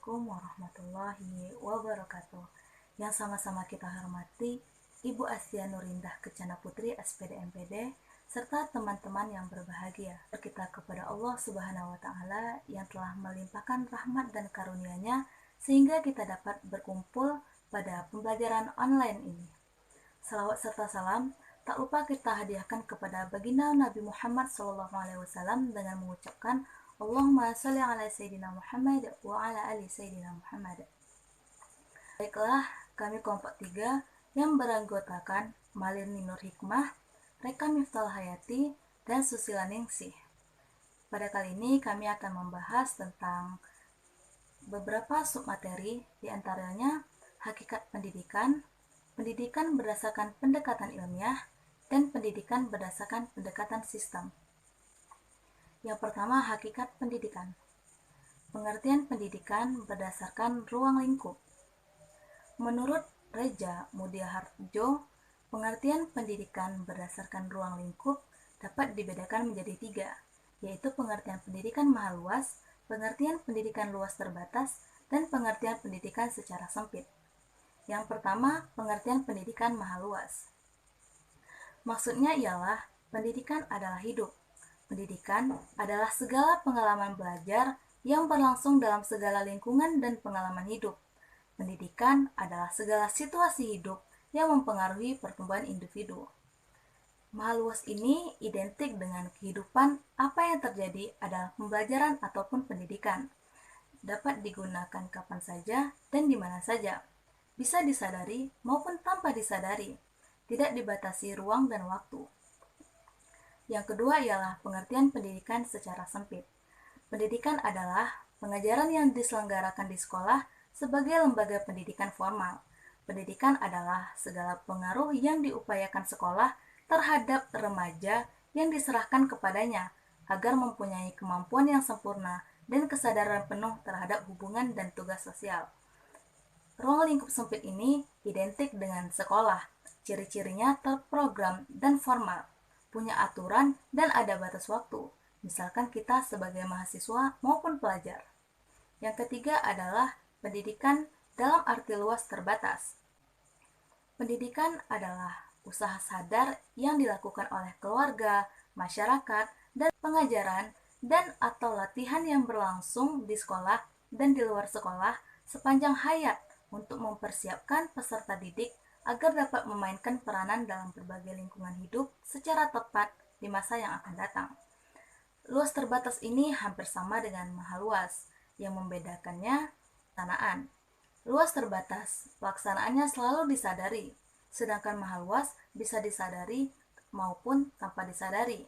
Assalamualaikum warahmatullahi wabarakatuh. Yang sama-sama kita hormati Ibu Astia Nurindah Kencana Putri SPD MPD serta teman-teman yang berbahagia. Kita kepada Allah Subhanahu wa taala yang telah melimpahkan rahmat dan karunia-Nya sehingga kita dapat berkumpul pada pembelajaran online ini. Salawat serta salam tak lupa kita hadiahkan kepada baginda Nabi Muhammad SAW dengan mengucapkan Allahumma sholli ala Sayyidina Muhammad wa ala ali Sayyidina Muhammad. Baiklah, kami kelompok 3 yang beranggotakan Malini Nur Hikmah, Reka Miftal Hayati, dan Susila Ningsih. Pada kali ini kami akan membahas tentang beberapa submateri, diantaranya hakikat pendidikan, pendidikan berdasarkan pendekatan ilmiah, dan pendidikan berdasarkan pendekatan sistem. Yang pertama, hakikat pendidikan. Pengertian pendidikan berdasarkan ruang lingkup. Menurut Reja Mudia Harjo, pengertian pendidikan berdasarkan ruang lingkup dapat dibedakan menjadi 3, yaitu pengertian pendidikan maha luas, pengertian pendidikan luas terbatas, dan pengertian pendidikan secara sempit. Yang pertama, pengertian pendidikan maha luas. Maksudnya ialah pendidikan adalah hidup. Pendidikan adalah segala pengalaman belajar yang berlangsung dalam segala lingkungan dan pengalaman hidup. Pendidikan adalah segala situasi hidup yang mempengaruhi pertumbuhan individu. Maha luas ini identik dengan kehidupan. Apa yang terjadi adalah pembelajaran ataupun pendidikan. Dapat digunakan kapan saja dan di mana saja. Bisa disadari maupun tanpa disadari. Tidak dibatasi ruang dan waktu. Yang kedua ialah pengertian pendidikan secara sempit. Pendidikan adalah pengajaran yang diselenggarakan di sekolah sebagai lembaga pendidikan formal. Pendidikan adalah segala pengaruh yang diupayakan sekolah terhadap remaja yang diserahkan kepadanya agar mempunyai kemampuan yang sempurna dan kesadaran penuh terhadap hubungan dan tugas sosial. Ruang lingkup sempit ini identik dengan sekolah. Ciri-cirinya terprogram dan formal, punya aturan dan ada batas waktu, misalkan kita sebagai mahasiswa maupun pelajar. Yang ketiga adalah pendidikan dalam arti luas terbatas. Pendidikan adalah usaha sadar yang dilakukan oleh keluarga, masyarakat, dan pengajaran dan atau latihan yang berlangsung di sekolah dan di luar sekolah sepanjang hayat untuk mempersiapkan peserta didik agar dapat memainkan peranan dalam berbagai lingkungan hidup secara tepat di masa yang akan datang. Luas terbatas ini hampir sama dengan maha luas, yang membedakannya pelaksanaan. Luas terbatas, pelaksanaannya selalu disadari, sedangkan maha luas bisa disadari maupun tanpa disadari.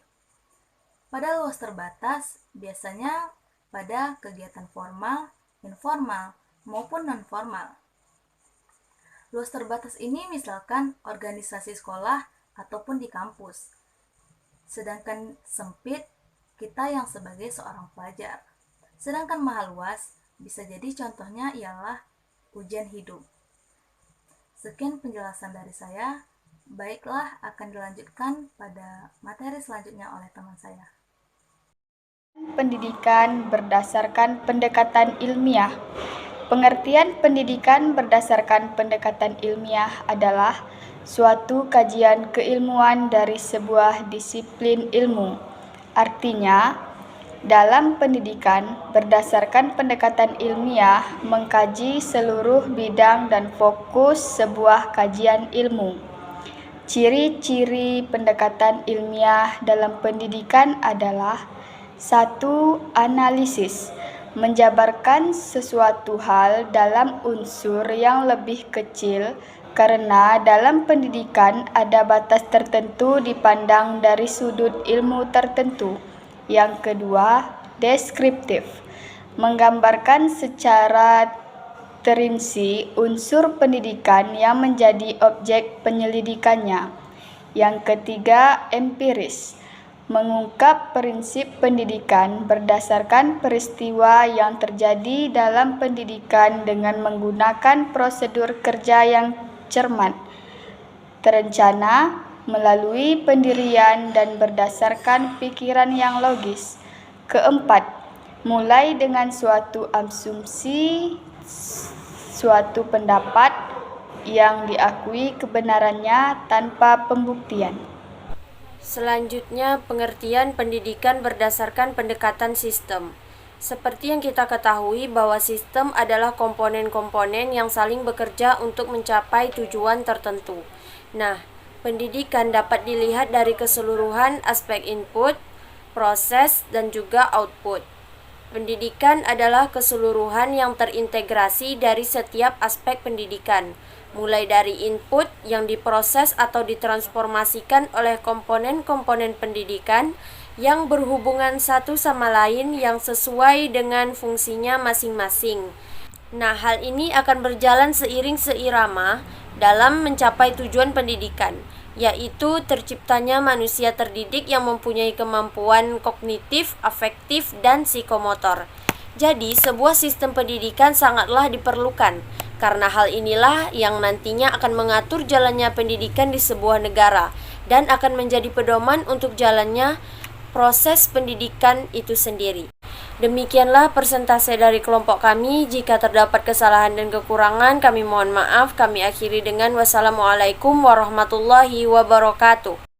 Pada luas terbatas, biasanya pada kegiatan formal, informal, maupun non-formal. Luas terbatas ini misalkan organisasi sekolah ataupun di kampus. Sedangkan sempit, kita yang sebagai seorang pelajar. Sedangkan maha luas, bisa jadi contohnya ialah ujian hidup. Sekian penjelasan dari saya. Baiklah, akan dilanjutkan pada materi selanjutnya oleh teman saya. Pendidikan berdasarkan pendekatan ilmiah. Pengertian pendidikan berdasarkan pendekatan ilmiah adalah suatu kajian keilmuan dari sebuah disiplin ilmu. Artinya, dalam pendidikan berdasarkan pendekatan ilmiah mengkaji seluruh bidang dan fokus sebuah kajian ilmu. Ciri-ciri pendekatan ilmiah dalam pendidikan adalah 1. Analisis, menjabarkan sesuatu hal dalam unsur yang lebih kecil karena dalam pendidikan ada batas tertentu dipandang dari sudut ilmu tertentu. Yang kedua, deskriptif, menggambarkan secara terinci unsur pendidikan yang menjadi objek penyelidikannya. Yang ketiga, empiris, mengungkap prinsip pendidikan berdasarkan peristiwa yang terjadi dalam pendidikan dengan menggunakan prosedur kerja yang cermat, terencana, melalui pendirian dan berdasarkan pikiran yang logis. Keempat, mulai dengan suatu asumsi suatu pendapat yang diakui kebenarannya tanpa pembuktian. Selanjutnya, pengertian pendidikan berdasarkan pendekatan sistem. Seperti yang kita ketahui bahwa sistem adalah komponen-komponen yang saling bekerja untuk mencapai tujuan tertentu. Nah, pendidikan dapat dilihat dari keseluruhan aspek input, proses, dan juga output. Pendidikan adalah keseluruhan yang terintegrasi dari setiap aspek pendidikan, mulai dari input yang diproses atau ditransformasikan oleh komponen-komponen pendidikan yang berhubungan satu sama lain yang sesuai dengan fungsinya masing-masing. Nah, hal ini akan berjalan seiring seirama dalam mencapai tujuan pendidikan, yaitu terciptanya manusia terdidik yang mempunyai kemampuan kognitif, afektif, dan psikomotor. Jadi, sebuah sistem pendidikan sangatlah diperlukan, karena hal inilah yang nantinya akan mengatur jalannya pendidikan di sebuah negara, dan akan menjadi pedoman untuk jalannya proses pendidikan itu sendiri. Demikianlah persentase dari kelompok kami. Jika terdapat kesalahan dan kekurangan, kami mohon maaf. Kami akhiri dengan wassalamualaikum warahmatullahi wabarakatuh.